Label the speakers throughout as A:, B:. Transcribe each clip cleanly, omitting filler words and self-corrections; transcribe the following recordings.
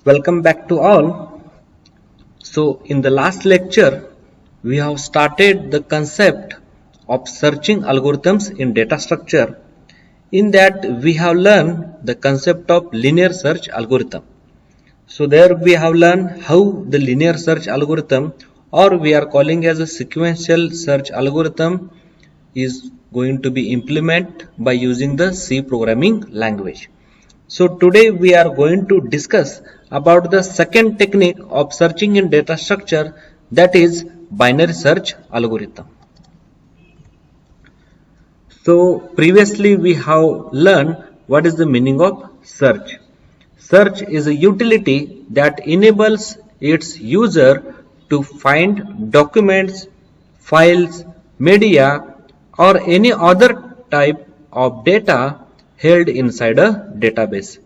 A: Welcome back to all. So in the last lecture, we have started the concept of searching algorithms in data structure. In that we have learned the concept of linear search algorithm. So there we have learned how the linear search algorithm, or we are calling as a sequential search algorithm, is going to be implemented by using the C programming language. So today we are going to discuss about the second technique of searching in data structure, that is binary search algorithm. So previously we have learned what is the meaning of search. Search is a utility that enables its user to find documents, files, media or any other type of data held inside a database.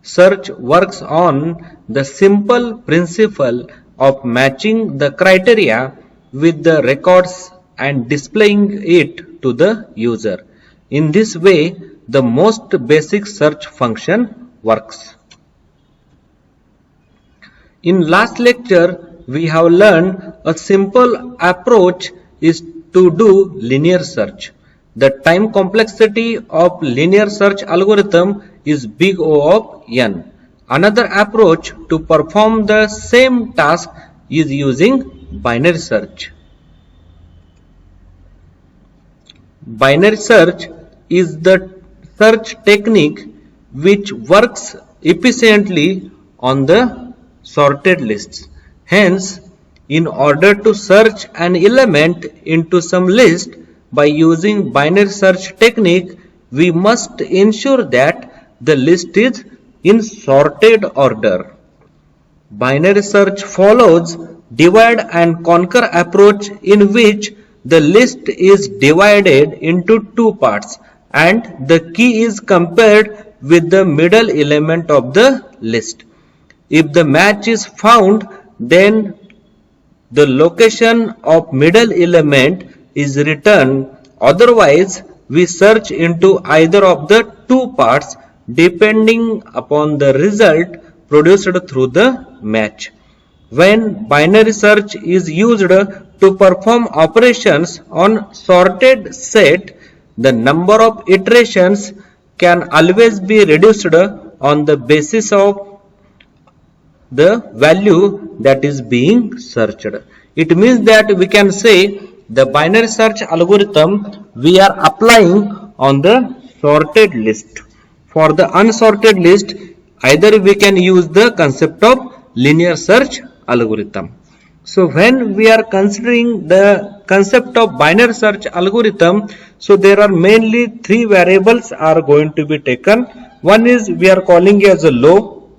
A: Search works on the simple principle of matching the criteria with the records and displaying it to the user. In this way, the most basic search function works. In last lecture, we have learned a simple approach is to do linear search. The time complexity of linear search algorithm is big O of n. Another approach to perform the same task is using binary search. Binary search is the search technique which works efficiently on the sorted lists. Hence, in order to search an element into some list by using binary search technique, we must ensure that the list is in sorted order. Binary search follows divide and conquer approach in which the list is divided into two parts and the key is compared with the middle element of the list. If the match is found, then the location of middle element is returned. Otherwise, we search into either of the two parts depending upon the result produced through the match. When binary search is used to perform operations on sorted set, the number of iterations can always be reduced on the basis of the value that is being searched. It means that we can say the binary search algorithm we are applying on the sorted list. For the unsorted list, either we can use the concept of linear search algorithm. So when we are considering the concept of binary search algorithm, so there are mainly three variables are going to be taken. One is we are calling as a low,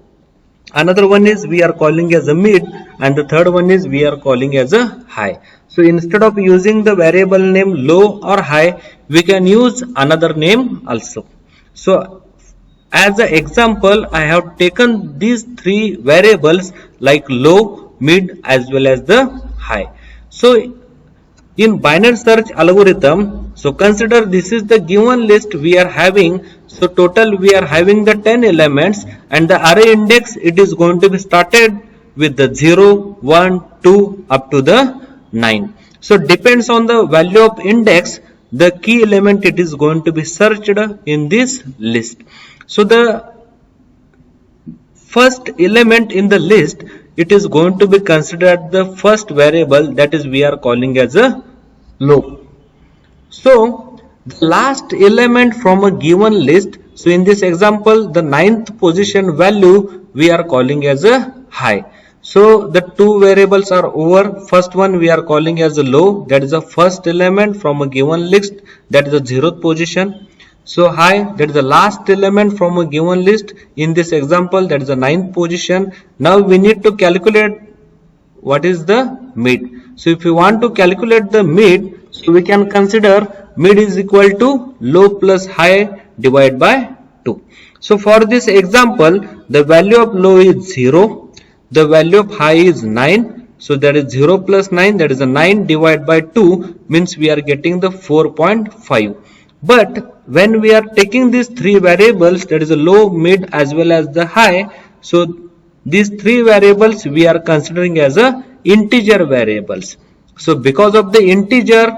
A: another one is we are calling as a mid, and the third one is we are calling as a high. So instead of using the variable name low or high, we can use another name also. So as an example, I have taken these three variables like low, mid as well as the high. So in binary search algorithm, so consider this is the given list we are having. So total we are having the 10 elements and the array index, it is going to be started with the 0, 1, 2 up to the 9. So depends on the value of index, the key element it is going to be searched in this list. So the first element in the list, it is going to be considered the first variable, that is we are calling as a low. So the last element from a given list, so in this example the 9th position value we are calling as a high. So the two variables are over. First one we are calling as a low, that is the first element from a given list, that is the 0th position. So high, that is the last element from a given list, in this example that is the 9th position. Now we need to calculate what is the mid. So if you want to calculate the mid, so we can consider mid is equal to low plus high divided by 2. So for this example, the value of low is 0, the value of high is 9. So that is 0 plus 9, that is a 9 divided by 2, means we are getting the 4.5. But when we are taking these three variables, that is a low, mid as well as the high, so these three variables we are considering as a integer variables. So because of the integer,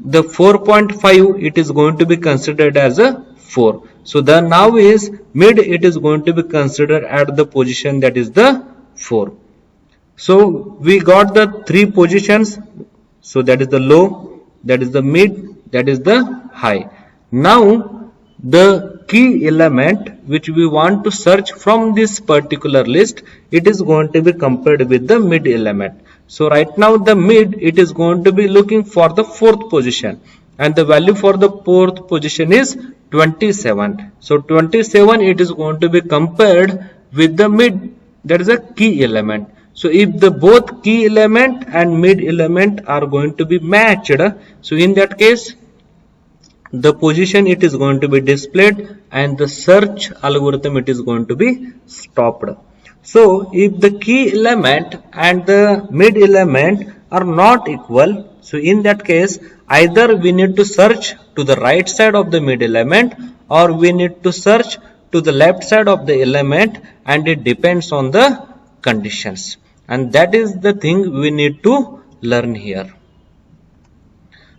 A: the 4.5, it is going to be considered as a 4. So the now is mid, it is going to be considered at the position that is the 4. So we got the three positions. So that is the low, that is the mid, that is the high. Now the key element which we want to search from this particular list, it is going to be compared with the mid element. So right now the mid, it is going to be looking for the fourth position, and the value for the fourth position is 27. So 27, it is going to be compared with the mid, that is a key element. So if the both key element and mid element are going to be matched, so in that case the position it is going to be displayed and the search algorithm it is going to be stopped. So if the key element and the mid element are not equal, so in that case either we need to search to the right side of the mid element or we need to search to the left side of the element, and it depends on the conditions, and that is the thing we need to learn here.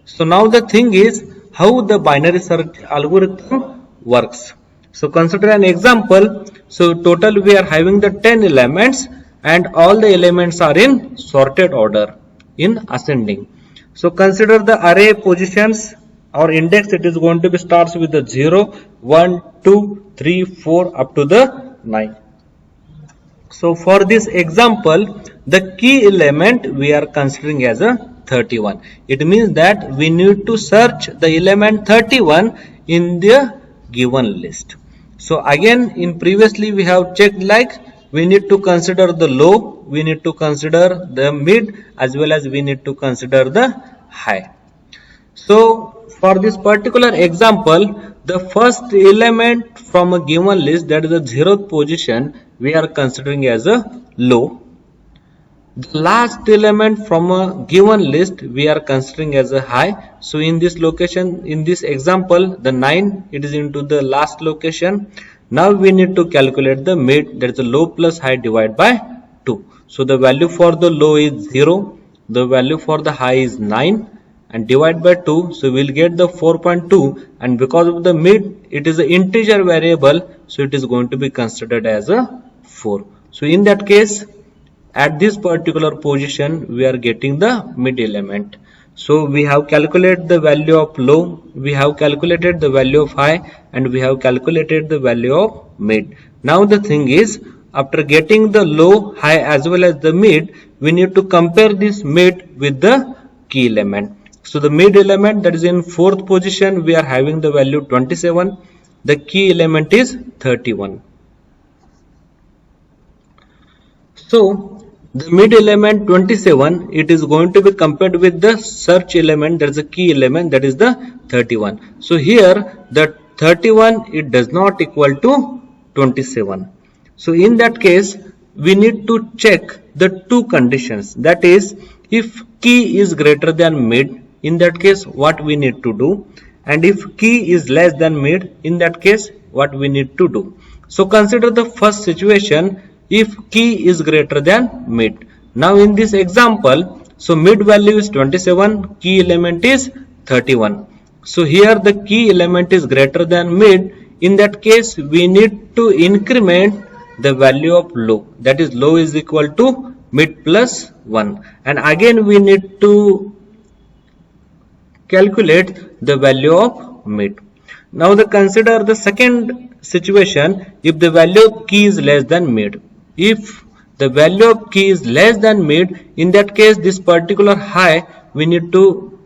A: So now the thing is how the binary search algorithm works. So consider an example. So total we are having the 10 elements and all the elements are in sorted order in ascending. So consider the array positions or index, it is going to be starts with the 0, 1, 2, 3, 4 up to the 9. So for this example, the key element we are considering as a 31. It means that we need to search the element 31 in the given list. So again, in previously we have checked like we need to consider the low, we need to consider the mid, as well as we need to consider the high. So for this particular example, the first element from a given list, that is the 0th position, we are considering as a low. The last element from a given list we are considering as a high. So in this location, in this example, the 9, it is into the last location. Now we need to calculate the mid, that is the low plus high divided by 2. So the value for the low is 0, the value for the high is 9, and divide by 2, so we will get the 4.2, and because of the mid, it is an integer variable, so it is going to be considered as a 4. So in that case, at this particular position we are getting the mid element. So we have calculated the value of low, we have calculated the value of high, and we have calculated the value of mid. Now the thing is, after getting the low, high as well as the mid, we need to compare this mid with the key element. So the mid element, that is in fourth position, we are having the value 27, the key element is 31. So the mid element 27, it is going to be compared with the search element, that is the key element, that is the 31. So here the 31, it does not equal to 27. So in that case, we need to check the two conditions, that is, if key is greater than mid, in that case what we need to do, and if key is less than mid, in that case what we need to do. So consider the first situation, if key is greater than mid. Now in this example, so mid value is 27, key element is 31. So here the key element is greater than mid. In that case, we need to increment the value of low, that is low is equal to mid plus 1, and again we need to calculate the value of mid. Now consider the second situation, if the value of key is less than mid. If the value of key is less than mid, in that case this particular high we need to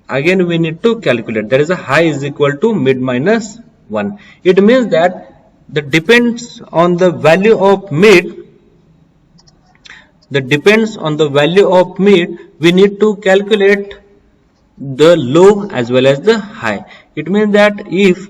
A: calculate, that is a high is equal to mid minus 1. It means that depends on the value of mid, we need to calculate the low as well as the high. It means that if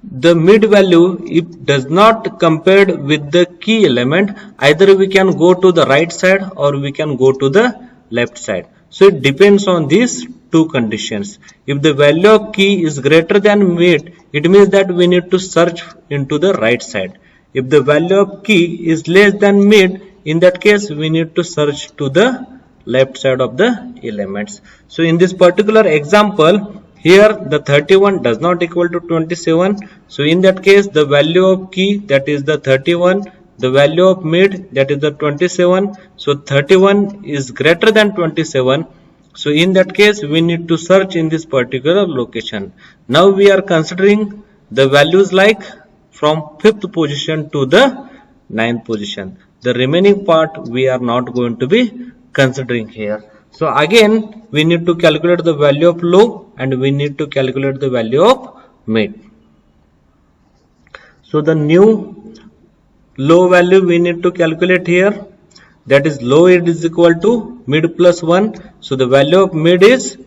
A: the mid value, if does not compared with the key element, either we can go to the right side or we can go to the left side. So it depends on these two conditions. If the value of key is greater than mid, it means that we need to search into the right side. If the value of key is less than mid, in that case we need to search to the left side of the elements. So in this particular example, here the 31 does not equal to 27. So in that case, the value of key, that is the 31, the value of mid, that is the 27. So 31 is greater than 27. So in that case, we need to search in this particular location. Now we are considering the values like from 5th position to the 9th position. The remaining part we are not going to be considering here. So again, we need to calculate the value of low and we need to calculate the value of mid. So the new low value we need to calculate here, that is low is equal to mid plus 1. So the value of mid is,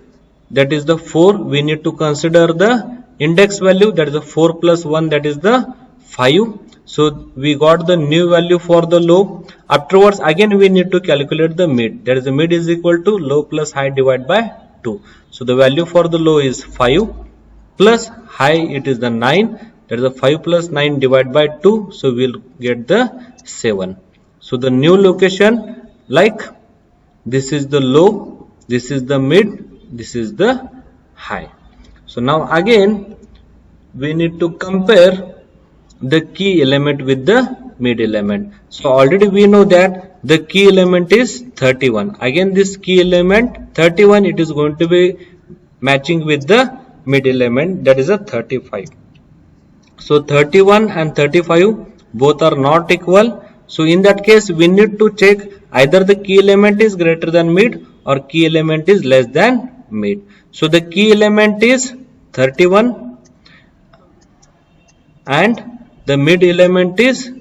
A: that is the 4. We need to consider the index value, that is the 4 plus 1, that is the 5. So we got the new value for the low. Afterwards again we need to calculate the mid, that is the mid is equal to low plus high divided by 2. So the value for the low is 5 plus high, it is the 9, that is the 5 plus 9 divided by 2. So we will get the 7. So the new location, like this is the low, this is the mid, this is the high. So now again we need to compare the key element with the mid element. So already we know that the key element is 31. Again this key element 31, it is going to be matching with the mid element, that is a 35. So 31 and 35 both are not equal. So in that case we need to check either the key element is greater than mid or key element is less than mid. So the key element is 31 and the mid element is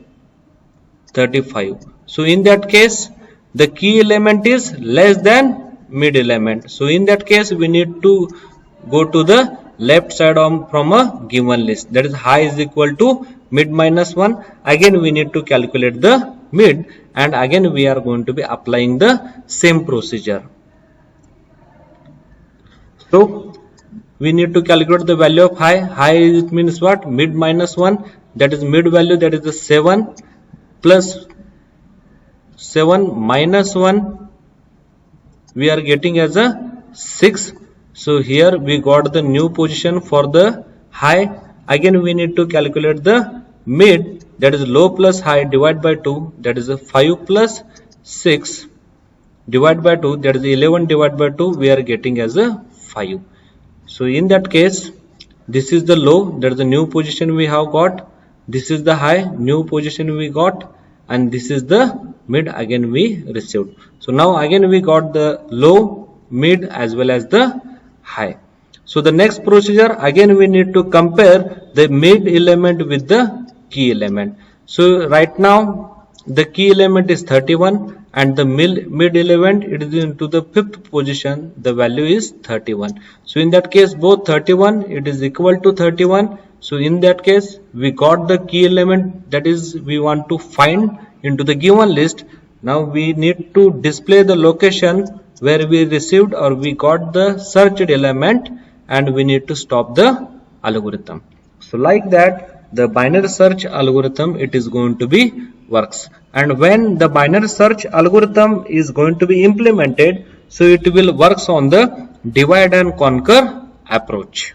A: 35. So in that case the key element is less than mid element. So in that case we need to go to the left side from a given list, that is high is equal to mid minus 1. Again we need to calculate the mid and again we are going to be applying the same procedure. So we need to calculate the value of high. High it means what? Mid minus 1, that is mid value, that is the 7 plus 7 minus 1, we are getting as a 6. So here we got the new position for the high. Again we need to calculate the mid, that is low plus high divided by 2, that is a 5 plus 6 divided by 2, that is 11 divided by 2, we are getting as a 5. So in that case this is the low, that is the new position we have got, this is the high, new position we got, and this is the mid again we received. So now again we got the low, mid as well as the high. So the next procedure, again we need to compare the mid element with the key element. So right now the key element is 31 and the mid element, it is into the 5th position, the value is 31. So in that case both 31, it is equal to 31. So in that case we got the key element, that is we want to find into the given list. Now we need to display the location where we received or we got the searched element and we need to stop the algorithm. So like that the binary search algorithm, it is going to be works. And when the binary search algorithm is going to be implemented, so it will works on the divide and conquer approach.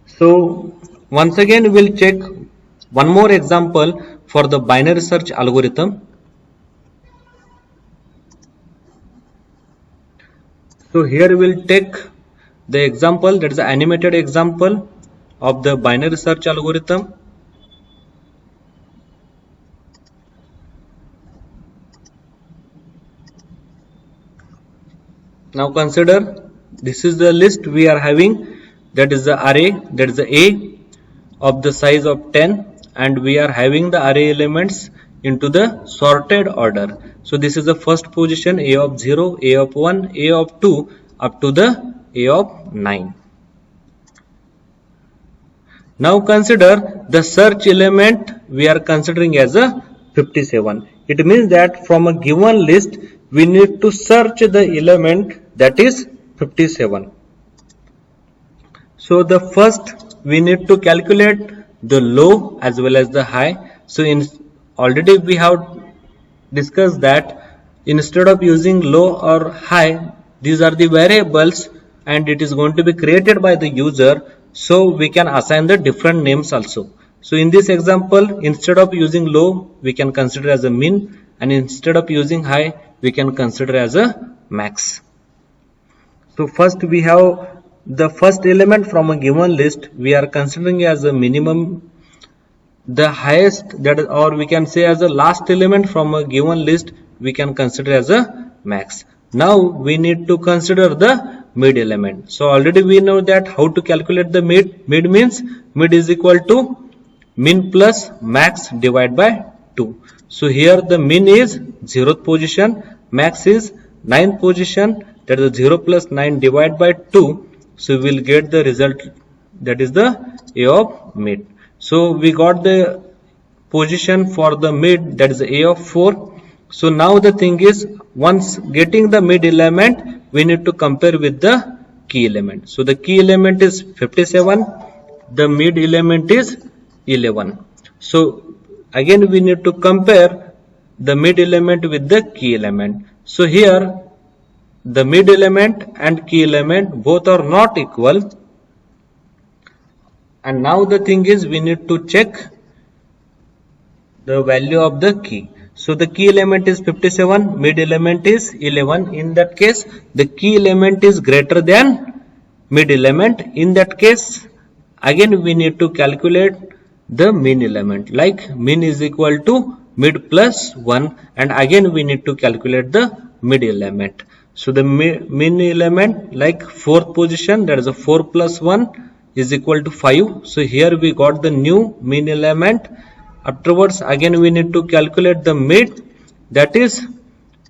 A: So once again we'll check one more example for the binary search algorithm. So here we'll take the example, that is the animated example of the binary search algorithm. Now consider this is the list we are having, that is the array, that is the A of the size of 10, and we are having the array elements into the sorted order. So this is the first position, A of 0, A of 1, A of 2 up to the A of 9. Now consider the search element we are considering as a 57. It means that from a given list we need to search the element that is 57. So the first we need to calculate the low as well as the high. So already we have discussed that instead of using low or high, these are the variables and it is going to be created by the user, so we can assign the different names also. So in this example, instead of using low, we can consider as a min, and instead of using high, we can consider as a max. So first we have the first element from a given list, we are considering as a minimum. The highest, that is, or we can say as a last element from a given list, we can consider as a max. Now we need to consider the mid element. So already we know that how to calculate the mid. Mid means mid is equal to min plus max divided by 2. So here the min is 0th position, max is 9th position, that is 0 plus 9 divided by 2. So we will get the result, that is the A of mid. So we got the position for the mid, that is A of 4. So now the thing is, once getting the mid element, we need to compare with the key element. So the key element is 57, the mid element is 11. So again we need to compare the mid element with the key element. So here the mid element and key element both are not equal. And now the thing is, we need to check the value of the key. So the key element is 57, mid element is 11. In that case, the key element is greater than mid element. In that case, again we need to calculate the min element, like min is equal to mid plus 1, and again we need to calculate the mid element. So the min element, like 4th position, that is a 4 plus 1 is equal to 5. So here we got the new min element. Afterwards again we need to calculate the mid, that is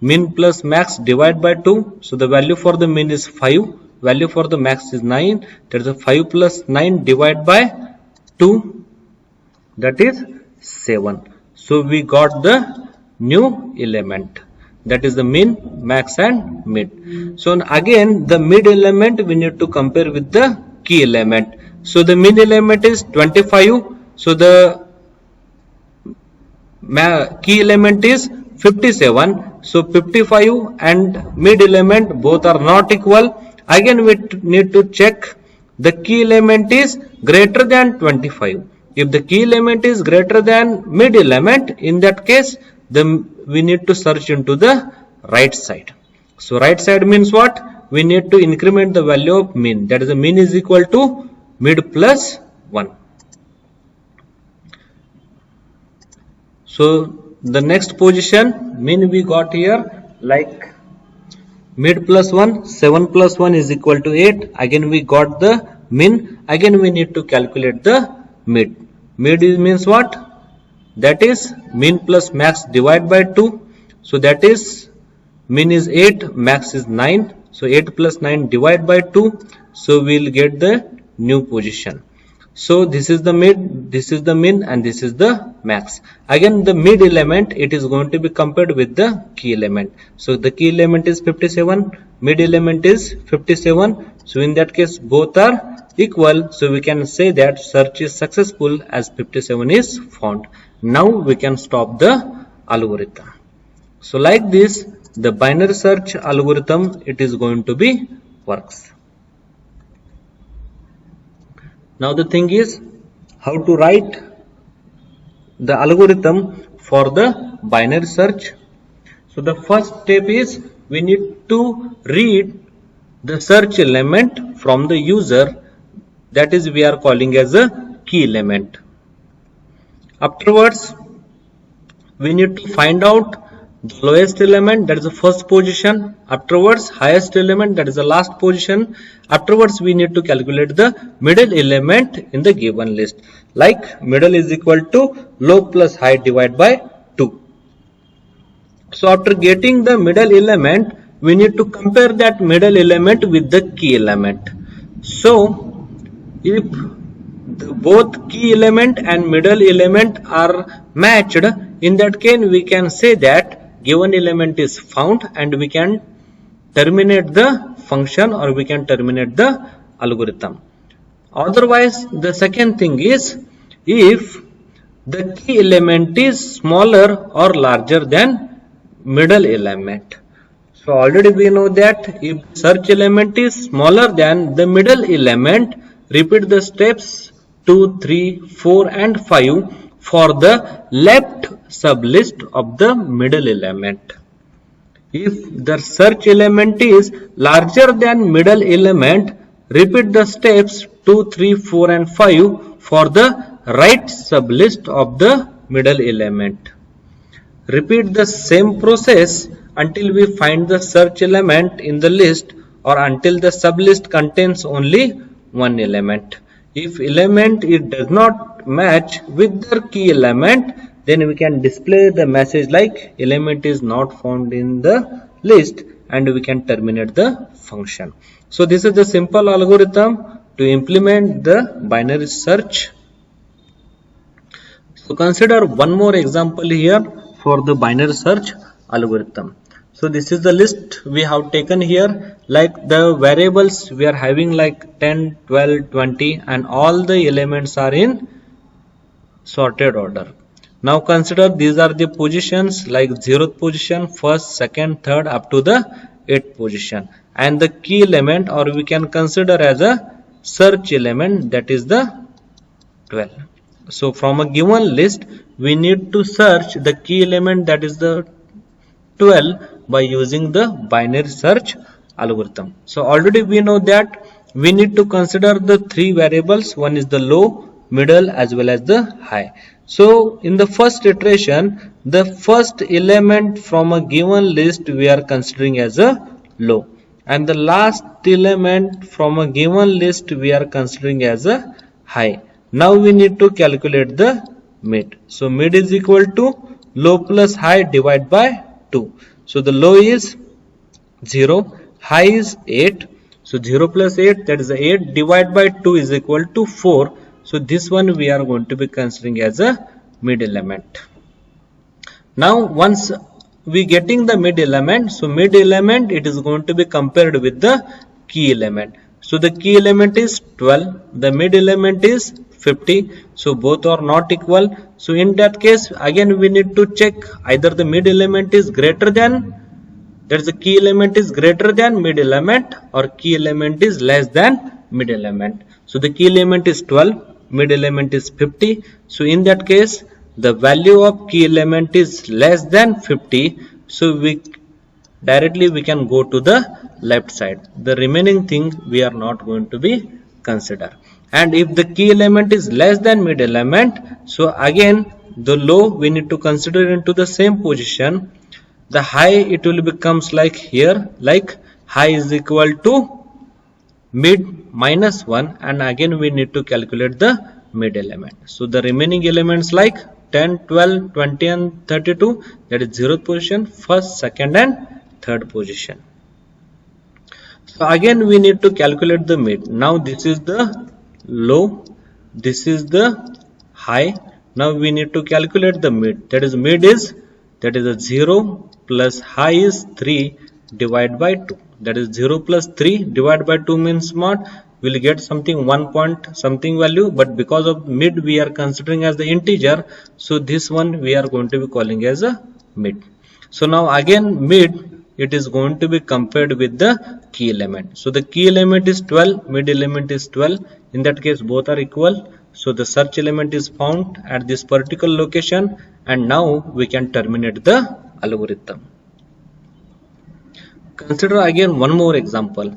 A: min plus max divided by 2. So the value for the min is 5, value for the max is 9, that is a 5 plus 9 divided by 2, that is 7. So we got the new element, that is the min, max and mid. So again the mid element we need to compare with the key element. So the min element is 25. So the key element is 57. So 55 and mid element both are not equal. Again we need to check the key element is greater than 25. If the key element is greater than mid element, in that case we need to search into the right side. So right side means what? We need to increment the value of min, that is the min is equal to mid plus 1. So the next position min we got here, like mid plus 1, 7 plus 1 is equal to 8. Again we got the min. Again we need to calculate the mid. Mid means what? That is min plus max divided by 2. So that is min is 8, max is 9. So 8 plus 9 divided by 2. So we will get the new position. So this is the mid, this is the min, and this is the max. Again the mid element, it is going to be compared with the key element. So the key element is 57, mid element is 57. So in that case both are equal. So we can say that search is successful as 57 is found. Now we can stop the algorithm. So like this, the binary search algorithm, it is going to be works. Now the thing is how to write the algorithm for the binary search. So the first step is we need to read the search element from the user, that is we are calling as a key element. Afterwards we need to find out the lowest element, that is the first position. Afterwards highest element, that is the last position. Afterwards we need to calculate the middle element in the given list, like middle is equal to low plus high divided by 2. So after getting the middle element, we need to compare that middle element with the key element. So if both key element and middle element are matched, in that case we can say that given element is found and we can terminate the function or we can terminate the algorithm. Otherwise the second thing is, if the key element is smaller or larger than middle element. So already we know that if search element is smaller than the middle element, repeat the steps 2, 3, 4 and 5 for the left sublist of the middle element. If the search element is larger than middle element, repeat the steps 2, 3, 4 and 5 for the right sublist of the middle element. Repeat the same process until we find the search element in the list or until the sublist contains only one element. If element it does not match with the key element, then we can display the message like element is not found in the list and we can terminate the function. So this is the simple algorithm to implement the binary search. So consider one more example here for the binary search algorithm. So this is the list we have taken here, like the variables we are having like 10, 12, 20 and all the elements are in sorted order. Now consider these are the positions like 0th position, 1st, 2nd, 3rd up to the 8th position, and the key element or we can consider as a search element, that is the 12. So from a given list we need to search the key element, that is the 12, by using the binary search algorithm. So already we know that we need to consider the three variables, one is the low, middle as well as the high. So in the first iteration, the first element from a given list we are considering as a low, and the last element from a given list we are considering as a high. Now we need to calculate the mid. So mid is equal to low plus high divided by 2. So the low is 0, high is 8. So 0 plus 8, that is 8 divided by 2 is equal to 4. So this one we are going to be considering as a mid element. Now once we getting the mid element, so mid element it is going to be compared with the key element. So the key element is 12, the mid element is 50, so both are not equal. So in that case again we need to check either the mid element is greater than, that is the key element is greater than mid element, or key element is less than mid element. So the key element is 12, mid element is 50. So in that case the value of key element is less than 50. So we can go to the left side. The remaining thing we are not going to be consider. And if the key element is less than mid element, so again the low we need to consider into the same position. The high it will becomes like here, like high is equal to mid minus 1, and again we need to calculate the mid element. So the remaining elements like 10, 12, 20 and 32, that is 0th position, 1st, 2nd and 3rd position. So again we need to calculate the mid. Now this is the low, this is the high. Now we need to calculate the mid, that is mid is, that is a 0 plus high is 3 divided by 2, that is 0 plus 3 divided by 2 means what, we will get something 1 point something value, but because of mid we are considering as the integer, so this one we are going to be calling as a mid. So now again mid it is going to be compared with the key element. So the key element is 12, mid element is 12, in that case both are equal. So the search element is found at this particular location, and now we can terminate the algorithm. Consider again one more example.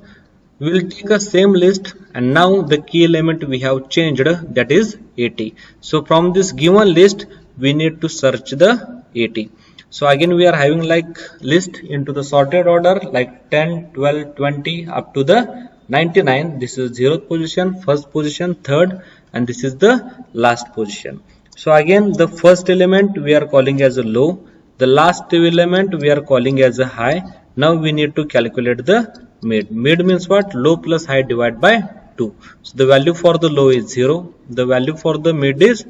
A: We will take a same list, and now the key element we have changed, that is 80. So from this given list we need to search the 80. So again we are having like list into the sorted order like 10, 12, 20 up to the 99. This is 0th position, 1st position, 3rd, and this is the last position. So again the first element we are calling as a low, the last element we are calling as a high. Now we need to calculate the mid. Mid means what? Low plus high divided by 2. So the value for the low is 0, the value for the mid is,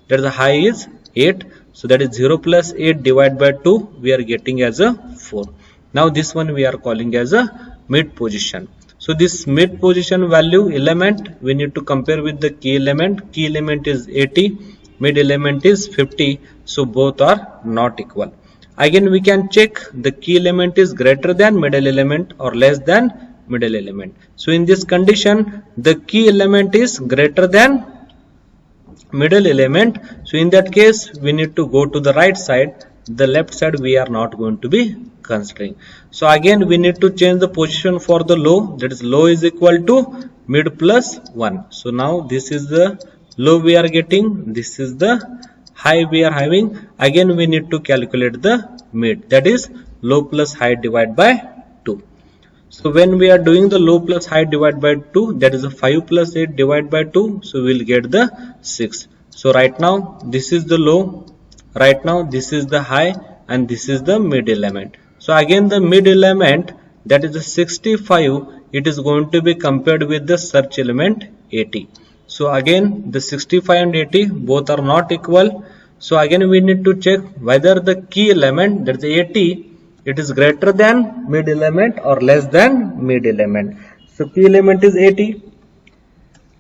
A: that is the high is 8. So that is 0 plus 8 divided by 2 we are getting as a 4. Now this one we are calling as a mid position. So this mid position value element we need to compare with the key element. Key element is 80, mid element is 50. So both are not equal. Again we can check the key element is greater than middle element or less than middle element. So in this condition the key element is greater than middle element. So in that case we need to go to the right side. The left side we are not going to be considering. So again we need to change the position for the low, that is low is equal to mid plus 1. So now this is the low we are getting, this is the high we are having. Again we need to calculate the mid, that is low plus high divided by 2. So when we are doing the low plus high divided by 2, that is a 5 plus 8 divided by 2, so we will get the 6. So right now this is the low, right now this is the high, and this is the mid element. So again the mid element, that is the 65, it is going to be compared with the search element 80. So again the 65 and 80 both are not equal. So again we need to check whether the key element, that is 80, it is greater than mid element or less than mid element. So key element is 80,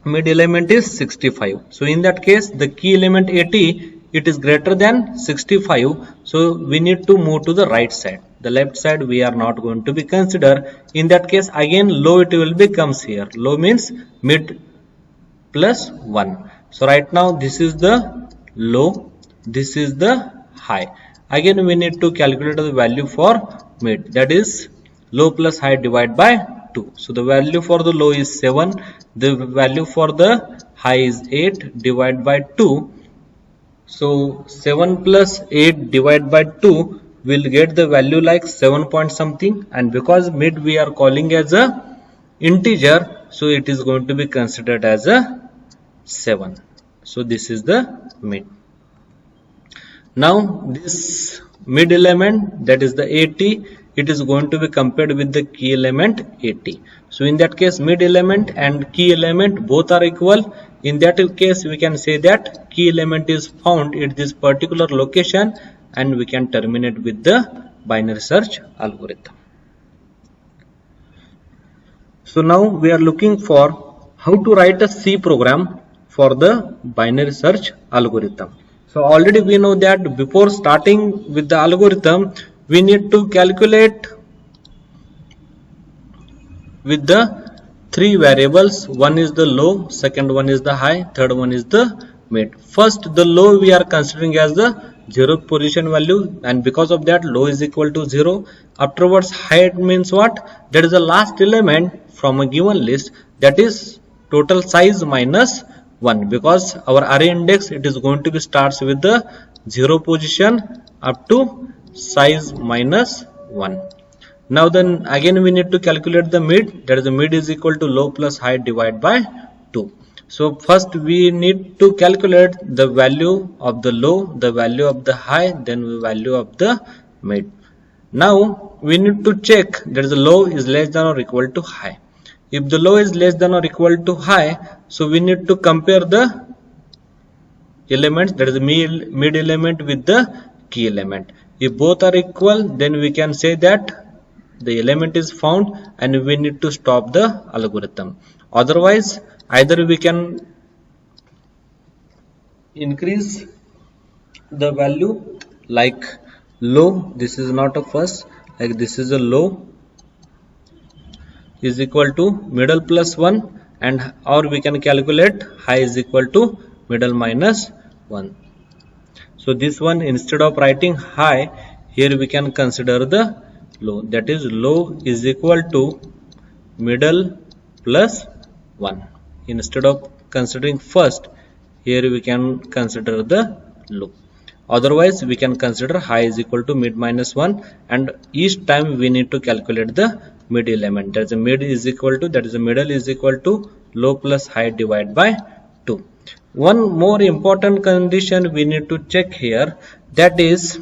A: mid element is 65. So in that case the key element 80, it is greater than 65. So we need to move to the right side. The left side we are not going to be consider. In that case again low it will becomes here. Low means mid plus 1. So right now this is the low, this is the high. Again we need to calculate the value for mid, that is low plus high divided by 2. So the value for the low is 7, the value for the high is 8 divided by 2. So 7 plus 8 divided by 2 will get the value like 7 point something, and because mid we are calling as a integer, so it is going to be considered as a 7. So this is the mid. Now this mid element, that is the 80, it is going to be compared with the key element 80. So in that case mid element and key element both are equal. In that case we can say that key element is found at this particular location, and we can terminate with the binary search algorithm. So now we are looking for how to write a C program for the binary search algorithm. So already we know that before starting with the algorithm we need to calculate with the 3 variables. One is the low, second one is the high, third one is the mid. First the low we are considering as the 0th position value, and because of that low is equal to 0. Afterwards high means what? That is the last element from a given list, that is total size minus 1, because our array index it is going to be starts with the 0 position up to size minus 1. Now then again we need to calculate the mid, that is the mid is equal to low plus high divided by 2. So first we need to calculate the value of the low, the value of the high, then the value of the mid. Now we need to check that the low is less than or equal to high. If the low is less than or equal to high, so we need to compare the elements, that is the mid element with the key element. If both are equal, then we can say that the element is found and we need to stop the algorithm. Otherwise either we can increase the value like low, this is not a first, like this is a low is equal to middle plus 1, and or we can calculate high is equal to middle minus 1. So this one, instead of writing high, here we can consider the low, that is low is equal to middle plus 1. Instead of considering first, here we can consider the low. Otherwise we can consider high is equal to mid minus 1, and each time we need to calculate the mid element, that is the mid is equal to, that is the middle is equal to low plus high divided by 2. One more important condition we need to check here, that is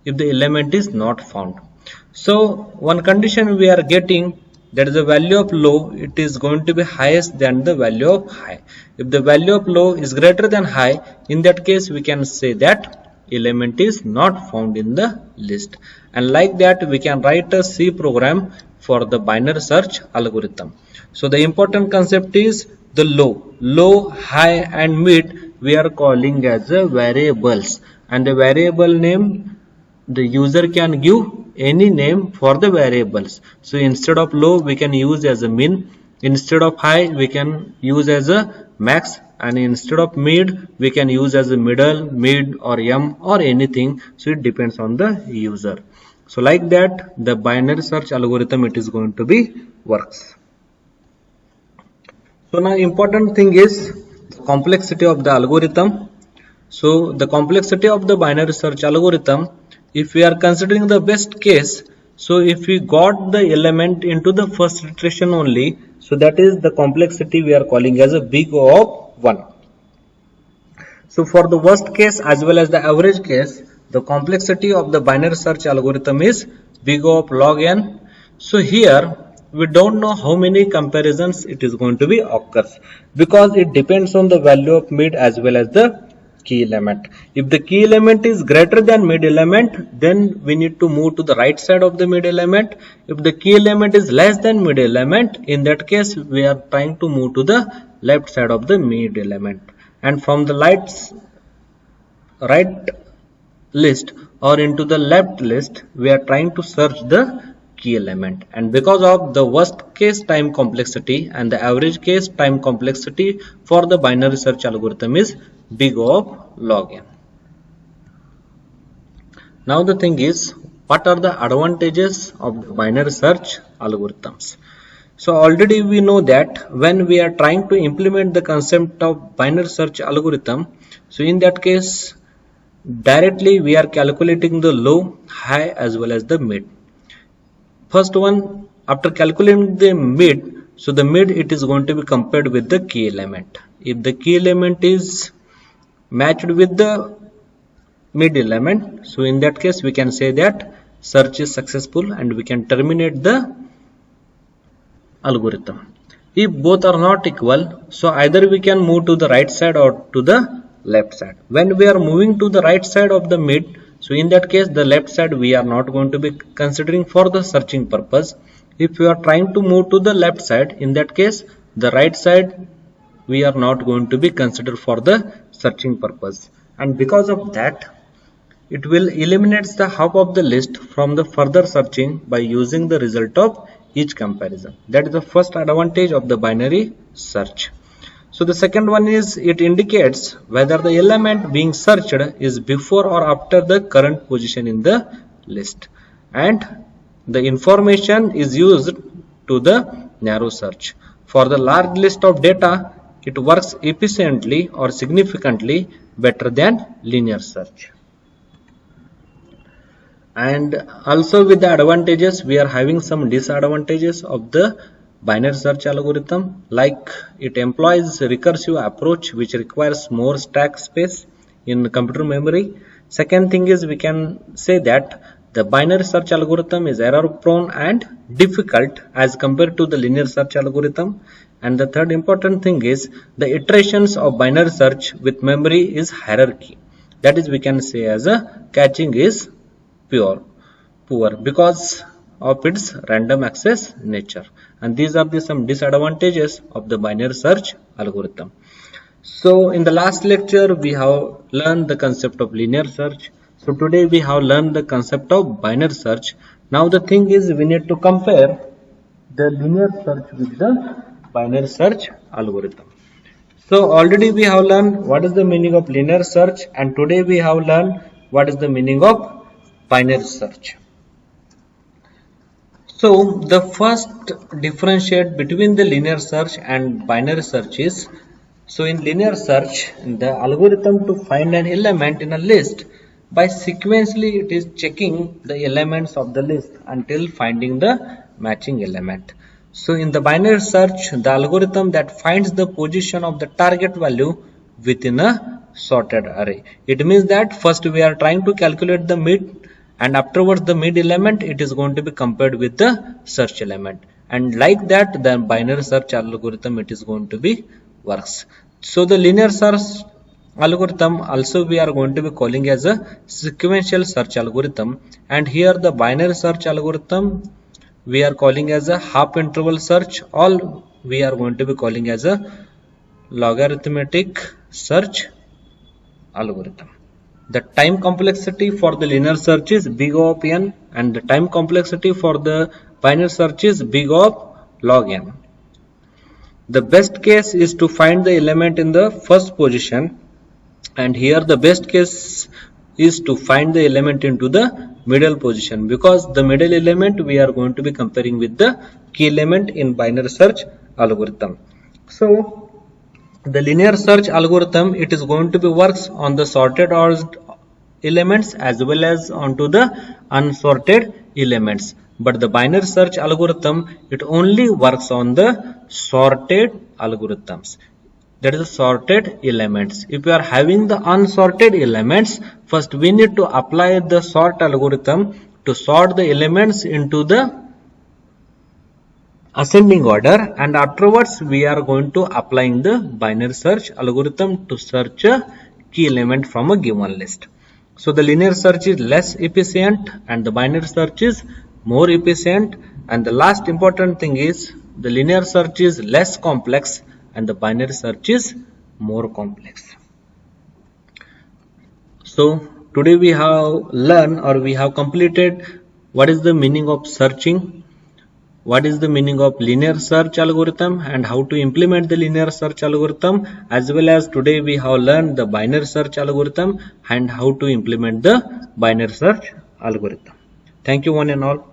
A: if the element is not found. So one condition we are getting, that is the value of low, it is going to be highest than the value of high. If the value of low is greater than high, in that case we can say that element is not found in the list. And like that we can write a C program for the binary search algorithm. So the important concept is the low, high and mid we are calling as a variables, and the variable name the user can give any name for the variables. So instead of low we can use as a min, instead of high we can use as a max, and instead of mid we can use as a middle, mid or m or anything. So it depends on the user. So like that the binary search algorithm it is going to be works. So now important thing is complexity of the algorithm. So the complexity of the binary search algorithm, if we are considering the best case, so if we got the element into the first iteration only, so that is the complexity we are calling as a big O of 1. So for the worst case as well as the average case, the complexity of the binary search algorithm is big O of log n. So here we don't know how many comparisons it is going to be occurs, because it depends on the value of mid as well as the key element. If the key element is greater than mid element, then we need to move to the right side of the mid element. If the key element is less than mid element, in that case we are trying to move to the left side of the mid element, and from the right list or into the left list we are trying to search the key element. And because of the worst case time complexity and the average case time complexity for the binary search algorithm is big O of log n. Now the thing is, what are the advantages of the binary search algorithms? So already we know that when we are trying to implement the concept of binary search algorithm, so in that case directly we are calculating the low, high as well as the mid. First one, after calculating the mid, so the mid it is going to be compared with the key element. If the key element is matched with the mid element, so in that case we can say that search is successful and we can terminate the algorithm. If both are not equal, so either we can move to the right side or to the left side. When we are moving to the right side of the mid, so in that case the left side we are not going to be considering for the searching purpose. If we are trying to move to the left side, in that case the right side we are not going to be considered for the searching purpose, and because of that it will eliminate the half of the list from the further searching by using the result of each comparison. That is the first advantage of the binary search. So the second one is it indicates whether the element being searched is before or after the current position in the list, and the information is used to the narrow search. For the large list of data, it works efficiently or significantly better than linear search. And also with the advantages we are having some disadvantages of the binary search algorithm, like it employs a recursive approach which requires more stack space in computer memory. Second thing is we can say that the binary search algorithm is error prone and difficult as compared to the linear search algorithm. And the third important thing is the iterations of binary search with memory is hierarchy. That is we can say as a caching is poor because of its random access nature. And these are some disadvantages of the binary search algorithm. So in the last lecture we have learned the concept of linear search. So today we have learned the concept of binary search. Now the thing is we need to compare the linear search with the binary search algorithm. So already we have learned what is the meaning of linear search, and today we have learned what is the meaning of binary search. So the first differentiate between the linear search and binary search is, so in linear search the algorithm to find an element in a list, by sequentially it is checking the elements of the list until finding the matching element. So in the binary search the algorithm that finds the position of the target value within a sorted array. It means that first we are trying to calculate the mid, and afterwards the mid element it is going to be compared with the search element, and like that the binary search algorithm it is going to be works. So the linear search algorithm also we are going to be calling as a sequential search algorithm, and here the binary search algorithm we are calling as a half interval search, or we are going to be calling as a logarithmic search algorithm. The time complexity for the linear search is big O of n, and the time complexity for the binary search is big O of log n. The best case is to find the element in the first position, and here the best case is to find the element into the middle position, because the middle element we are going to be comparing with the key element in binary search algorithm. So the linear search algorithm, it is going to be works on the sorted elements as well as onto the unsorted elements, but the binary search algorithm, it only works on the sorted algorithms, that is sorted elements. If you are having the unsorted elements, first we need to apply the sort algorithm to sort the elements into the ascending order, and afterwards we are going to applying the binary search algorithm to search a key element from a given list. So the linear search is less efficient and the binary search is more efficient, and the last important thing is the linear search is less complex and the binary search is more complex. So today we have learned, or we have completed, what is the meaning of searching, what is the meaning of linear search algorithm, and how to implement the linear search algorithm, as well as today we have learned the binary search algorithm and how to implement the binary search algorithm. Thank you one and all.